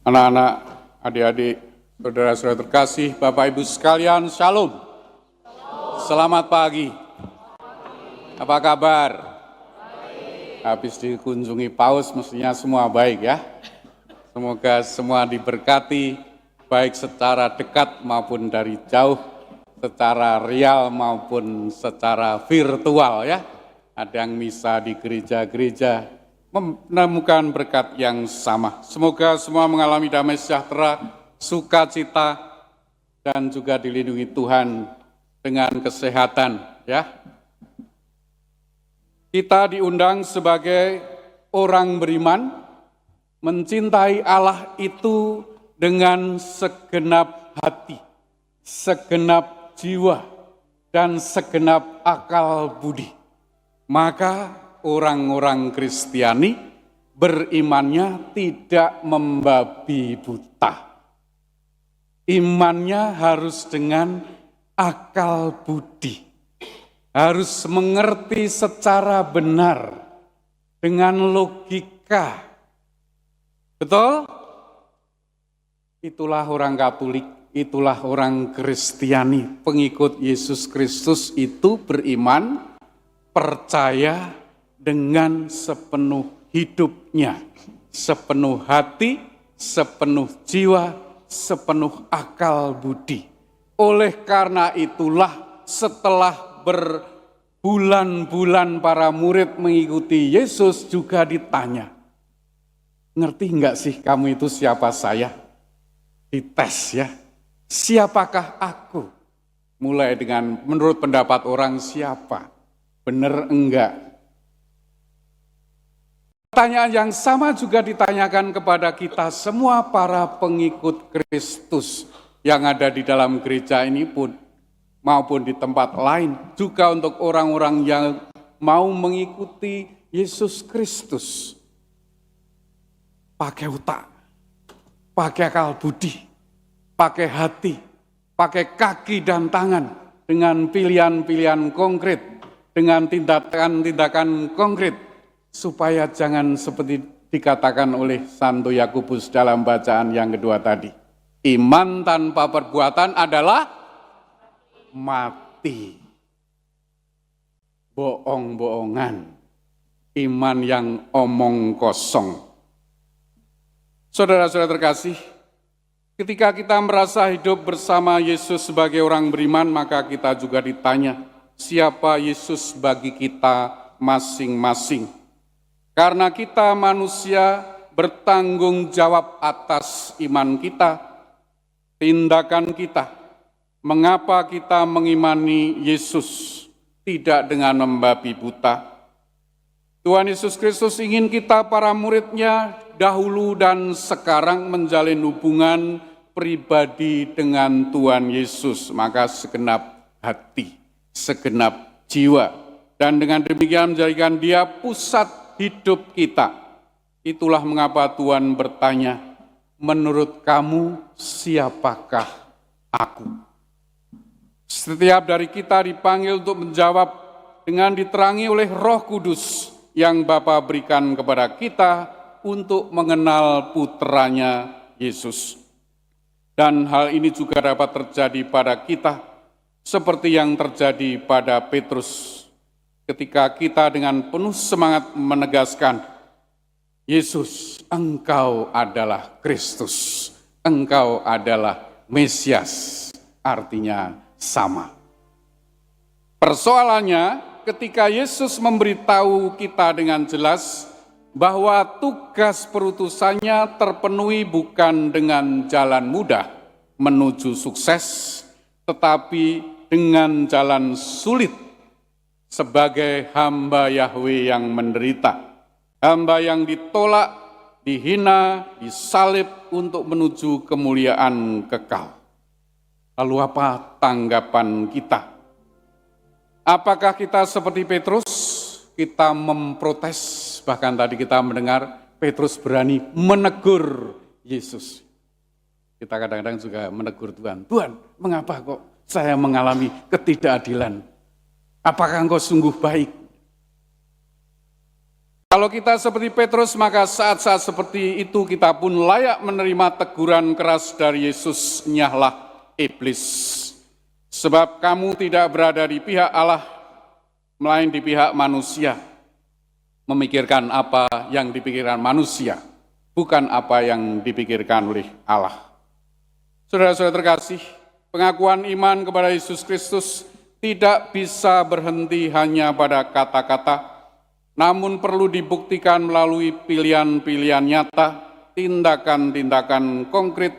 Anak-anak, adik-adik, saudara-saudara terkasih, Bapak Ibu sekalian, Shalom. Selamat pagi. Apa kabar? Habis dikunjungi Paus, mestinya semua baik ya. Semoga semua diberkati, baik secara dekat maupun dari jauh, secara real maupun secara virtual ya. Ada yang misa di gereja-gereja, menemukan berkat yang sama. Semoga semua mengalami damai sejahtera, sukacita, dan juga dilindungi Tuhan dengan kesehatan. Ya, kita diundang sebagai orang beriman, mencintai Allah itu dengan segenap hati, segenap jiwa, dan segenap akal budi. Maka orang-orang Kristiani berimannya tidak membabi buta. Imannya harus dengan akal budi. Harus mengerti secara benar dengan logika. Betul? Itulah orang Katolik, itulah orang Kristiani. Pengikut Yesus Kristus itu beriman, percaya dengan sepenuh hidupnya, sepenuh hati, sepenuh jiwa, sepenuh akal budi. Oleh karena itulah setelah berbulan-bulan para murid mengikuti Yesus juga ditanya, ngerti enggak sih kamu itu siapa saya? Dites ya, siapakah aku? Mulai dengan menurut pendapat orang siapa? Benar enggak? Pertanyaan yang sama juga ditanyakan kepada kita semua para pengikut Kristus yang ada di dalam gereja ini pun maupun di tempat lain, juga untuk orang-orang yang mau mengikuti Yesus Kristus. Pakai otak, pakai akal budi, pakai hati, pakai kaki dan tangan, dengan pilihan-pilihan konkret, dengan tindakan-tindakan konkret, supaya jangan seperti dikatakan oleh Santo Yakobus dalam bacaan yang kedua tadi. Iman tanpa perbuatan adalah mati. Bohong-bohongan. Iman yang omong kosong. Saudara-saudara terkasih, ketika kita merasa hidup bersama Yesus sebagai orang beriman, maka kita juga ditanya, siapa Yesus bagi kita masing-masing? Karena kita manusia bertanggung jawab atas iman kita, tindakan kita. Mengapa kita mengimani Yesus tidak dengan membabi buta? Tuhan Yesus Kristus ingin kita para murid-Nya dahulu dan sekarang menjalin hubungan pribadi dengan Tuhan Yesus. Maka segenap hati, segenap jiwa. Dan dengan demikian menjadikan Dia pusat hidup kita. Itulah mengapa Tuhan bertanya, menurut kamu siapakah aku? Setiap dari kita dipanggil untuk menjawab dengan diterangi oleh Roh Kudus yang Bapa berikan kepada kita untuk mengenal putranya Yesus. Dan hal ini juga dapat terjadi pada kita seperti yang terjadi pada Petrus. Ketika kita dengan penuh semangat menegaskan, Yesus, Engkau adalah Kristus, Engkau adalah Mesias, artinya sama. Persoalannya, ketika Yesus memberitahu kita dengan jelas bahwa tugas perutusannya terpenuhi bukan dengan jalan mudah menuju sukses, tetapi dengan jalan sulit, sebagai hamba Yahweh yang menderita, hamba yang ditolak, dihina, disalib untuk menuju kemuliaan kekal. Lalu apa tanggapan kita? Apakah kita seperti Petrus? Kita memprotes, bahkan tadi kita mendengar Petrus berani menegur Yesus. Kita kadang-kadang juga menegur Tuhan. Tuhan, mengapa kok saya mengalami ketidakadilan? Apakah Engkau sungguh baik? Kalau kita seperti Petrus, maka saat-saat seperti itu kita pun layak menerima teguran keras dari Yesus, nyahlah iblis. Sebab kamu tidak berada di pihak Allah, melainkan di pihak manusia. Memikirkan apa yang dipikirkan manusia, bukan apa yang dipikirkan oleh Allah. Saudara-saudara terkasih, pengakuan iman kepada Yesus Kristus tidak bisa berhenti hanya pada kata-kata, namun perlu dibuktikan melalui pilihan-pilihan nyata, tindakan-tindakan konkret,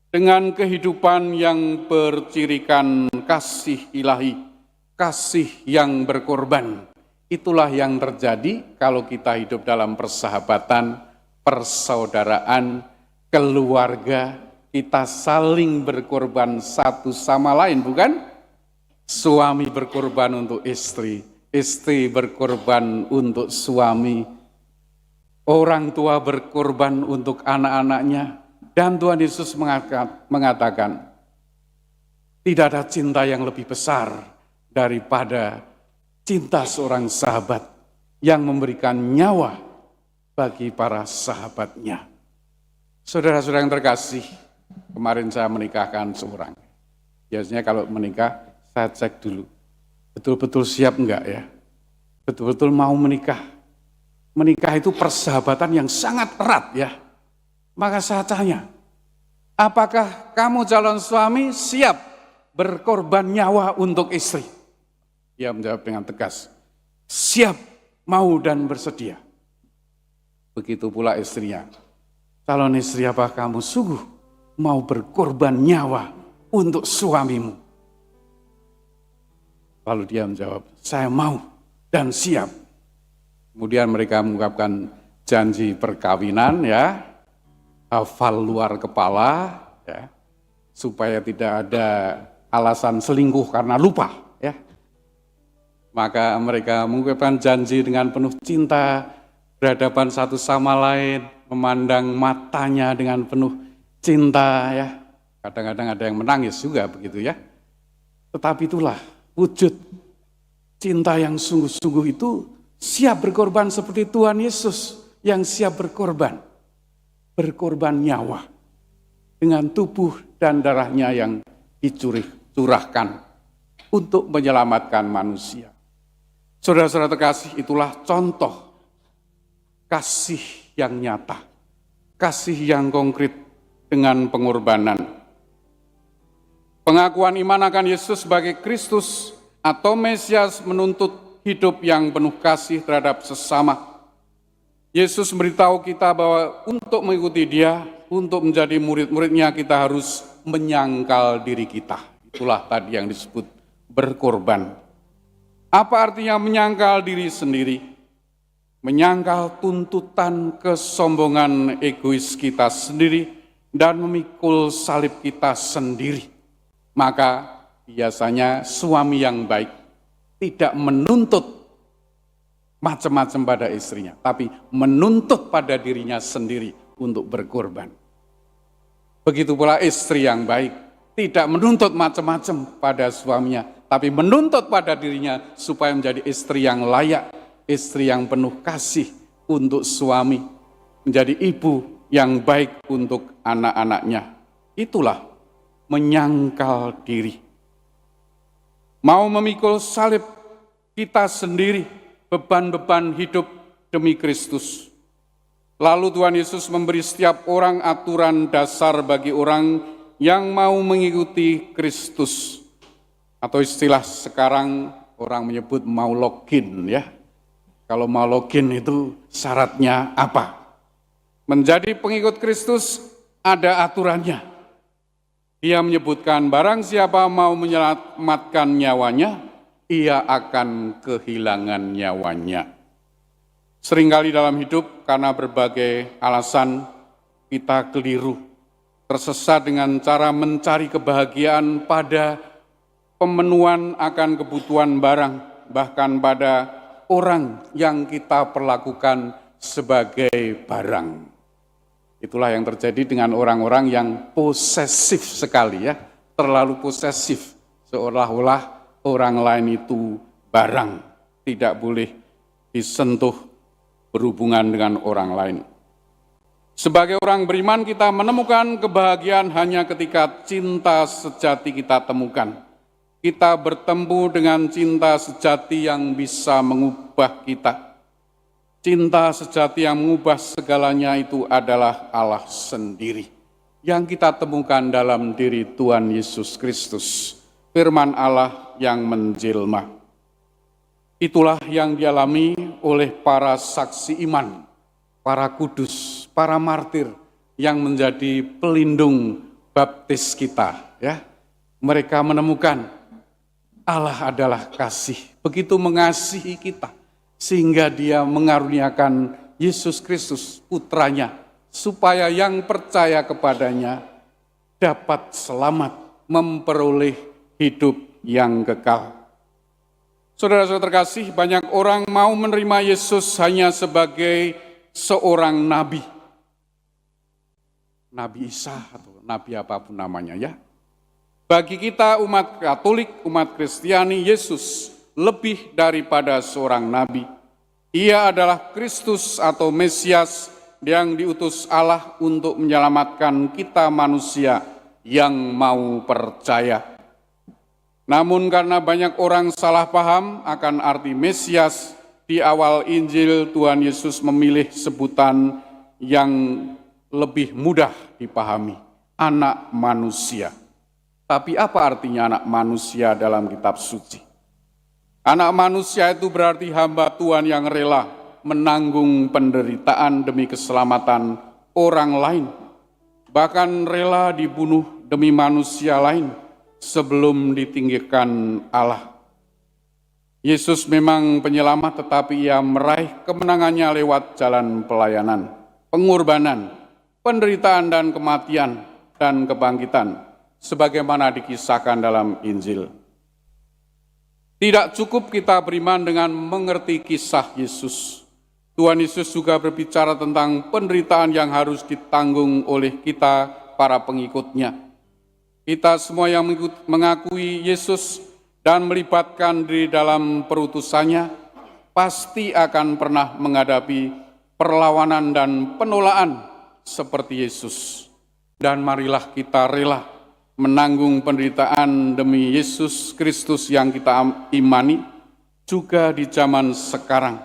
dengan kehidupan yang bercirikan kasih ilahi, kasih yang berkorban. Itulah yang terjadi kalau kita hidup dalam persahabatan, persaudaraan, keluarga, kita saling berkorban satu sama lain, bukan? Suami berkorban untuk istri, istri berkorban untuk suami, orang tua berkorban untuk anak-anaknya, dan Tuhan Yesus mengatakan, tidak ada cinta yang lebih besar daripada cinta seorang sahabat yang memberikan nyawa bagi para sahabatnya. Saudara-saudara yang terkasih, kemarin saya menikahkan seorang. Biasanya kalau menikah, saya cek dulu, betul-betul siap enggak ya? Betul-betul mau menikah. Menikah itu persahabatan yang sangat erat ya. Maka saya tanya, apakah kamu calon suami siap berkorban nyawa untuk istri? Dia menjawab dengan tegas, siap, mau dan bersedia. Begitu pula istrinya, calon istri, apakah kamu sungguh mau berkorban nyawa untuk suamimu? Lalu dia menjawab, saya mau dan siap. Kemudian mereka mengungkapkan janji perkawinan ya, hafal luar kepala ya, supaya tidak ada alasan selingkuh karena lupa ya. Maka mereka mengungkapkan janji dengan penuh cinta, berhadapan satu sama lain, memandang matanya dengan penuh cinta ya. Kadang-kadang ada yang menangis juga begitu ya. Tetapi itulah wujud cinta yang sungguh-sungguh itu siap berkorban seperti Tuhan Yesus yang siap berkorban nyawa dengan tubuh dan darahnya yang dicurahkan untuk menyelamatkan manusia. Saudara-saudara terkasih, itulah contoh kasih yang nyata, kasih yang konkret dengan pengorbanan. Pengakuan iman akan Yesus sebagai Kristus atau Mesias menuntut hidup yang penuh kasih terhadap sesama. Yesus memberitahu kita bahwa untuk mengikuti Dia, untuk menjadi murid-muridnya, kita harus menyangkal diri kita. Itulah tadi yang disebut berkorban. Apa artinya menyangkal diri sendiri? Menyangkal tuntutan kesombongan egois kita sendiri dan memikul salib kita sendiri. Maka biasanya suami yang baik tidak menuntut macam-macam pada istrinya, tapi menuntut pada dirinya sendiri untuk berkorban. Begitu pula istri yang baik tidak menuntut macam-macam pada suaminya, tapi menuntut pada dirinya supaya menjadi istri yang layak, istri yang penuh kasih untuk suami, menjadi ibu yang baik untuk anak-anaknya. Itulah menyangkal diri. Mau memikul salib kita sendiri, beban-beban hidup demi Kristus. Lalu Tuhan Yesus memberi setiap orang aturan dasar bagi orang yang mau mengikuti Kristus. Atau istilah sekarang orang menyebut mau login ya. Kalau mau login itu syaratnya apa? Menjadi pengikut Kristus ada aturannya. Dia menyebutkan barang siapa mau menyelamatkan nyawanya, ia akan kehilangan nyawanya. Seringkali dalam hidup karena berbagai alasan kita keliru, tersesat dengan cara mencari kebahagiaan pada pemenuhan akan kebutuhan barang, bahkan pada orang yang kita perlakukan sebagai barang. Itulah yang terjadi dengan orang-orang yang posesif sekali ya, terlalu posesif, seolah-olah orang lain itu barang, tidak boleh disentuh, berhubungan dengan orang lain. Sebagai orang beriman, kita menemukan kebahagiaan hanya ketika cinta sejati kita temukan. Kita bertemu dengan cinta sejati yang bisa mengubah kita. Cinta sejati yang mengubah segalanya itu adalah Allah sendiri, yang kita temukan dalam diri Tuhan Yesus Kristus, firman Allah yang menjelma. Itulah yang dialami oleh para saksi iman, para kudus, para martir yang menjadi pelindung baptis kita. Ya, mereka menemukan Allah adalah kasih, begitu mengasihi kita, sehingga Dia mengaruniakan Yesus Kristus, putranya, supaya yang percaya kepadanya dapat selamat, memperoleh hidup yang kekal. Saudara-saudara terkasih, banyak orang mau menerima Yesus hanya sebagai seorang nabi. Nabi Isa atau nabi apapun namanya ya. Bagi kita umat Katolik, umat Kristiani, Yesus lebih daripada seorang nabi. Ia adalah Kristus atau Mesias yang diutus Allah untuk menyelamatkan kita manusia yang mau percaya. Namun karena banyak orang salah paham akan arti Mesias, di awal Injil Tuhan Yesus memilih sebutan yang lebih mudah dipahami, anak manusia. Tapi apa artinya anak manusia dalam kitab suci? Anak manusia itu berarti hamba Tuhan yang rela menanggung penderitaan demi keselamatan orang lain, bahkan rela dibunuh demi manusia lain sebelum ditinggikan Allah. Yesus memang penyelamat, tetapi Ia meraih kemenangannya lewat jalan pelayanan, pengorbanan, penderitaan dan kematian, dan kebangkitan, sebagaimana dikisahkan dalam Injil. Tidak cukup kita beriman dengan mengerti kisah Yesus. Tuhan Yesus juga berbicara tentang penderitaan yang harus ditanggung oleh kita, para pengikutnya. Kita semua yang mengakui Yesus dan melibatkan diri dalam perutusannya, pasti akan pernah menghadapi perlawanan dan penolakan seperti Yesus. Dan marilah kita rela menanggung penderitaan demi Yesus Kristus yang kita imani, juga di zaman sekarang.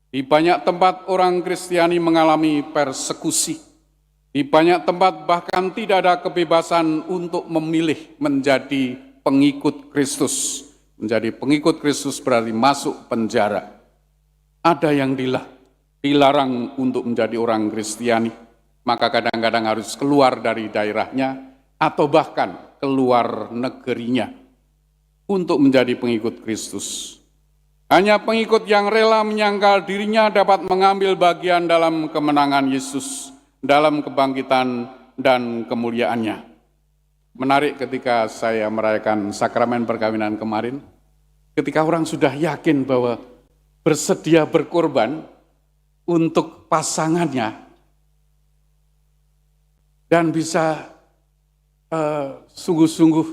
Di banyak tempat orang Kristiani mengalami persekusi. Di banyak tempat bahkan tidak ada kebebasan untuk memilih menjadi pengikut Kristus. Menjadi pengikut Kristus berarti masuk penjara. Ada yang dilarang untuk menjadi orang Kristiani, maka kadang-kadang harus keluar dari daerahnya atau bahkan keluar negerinya untuk menjadi pengikut Kristus. Hanya pengikut yang rela menyangkal dirinya dapat mengambil bagian dalam kemenangan Yesus, dalam kebangkitan dan kemuliaannya. Menarik ketika saya merayakan sakramen perkawinan kemarin, ketika orang sudah yakin bahwa bersedia berkorban untuk pasangannya dan bisa sungguh-sungguh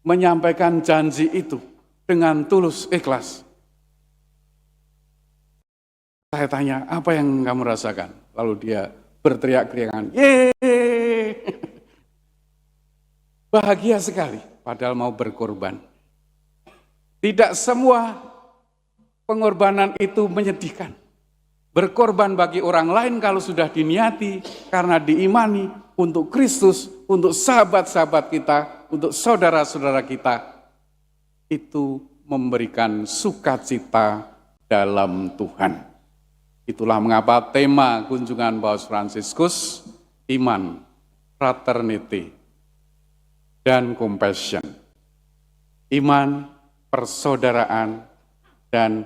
menyampaikan janji itu dengan tulus ikhlas. Saya tanya, apa yang kamu rasakan? Lalu dia berteriak-teriakan, yeay! Bahagia sekali, padahal mau berkorban. Tidak semua pengorbanan itu menyedihkan. Berkorban bagi orang lain kalau sudah diniati, karena diimani untuk Kristus, untuk sahabat-sahabat kita, untuk saudara-saudara kita, itu memberikan sukacita dalam Tuhan. Itulah mengapa tema kunjungan Paus Fransiskus, iman, fraternity, dan compassion. Iman, persaudaraan, dan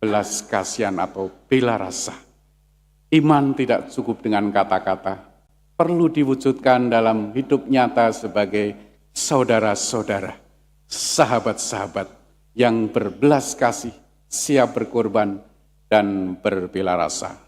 belas kasihan atau bela rasa. Iman tidak cukup dengan kata-kata, perlu diwujudkan dalam hidup nyata sebagai saudara-saudara, sahabat-sahabat yang berbelas kasih, siap berkorban, dan berbela rasa.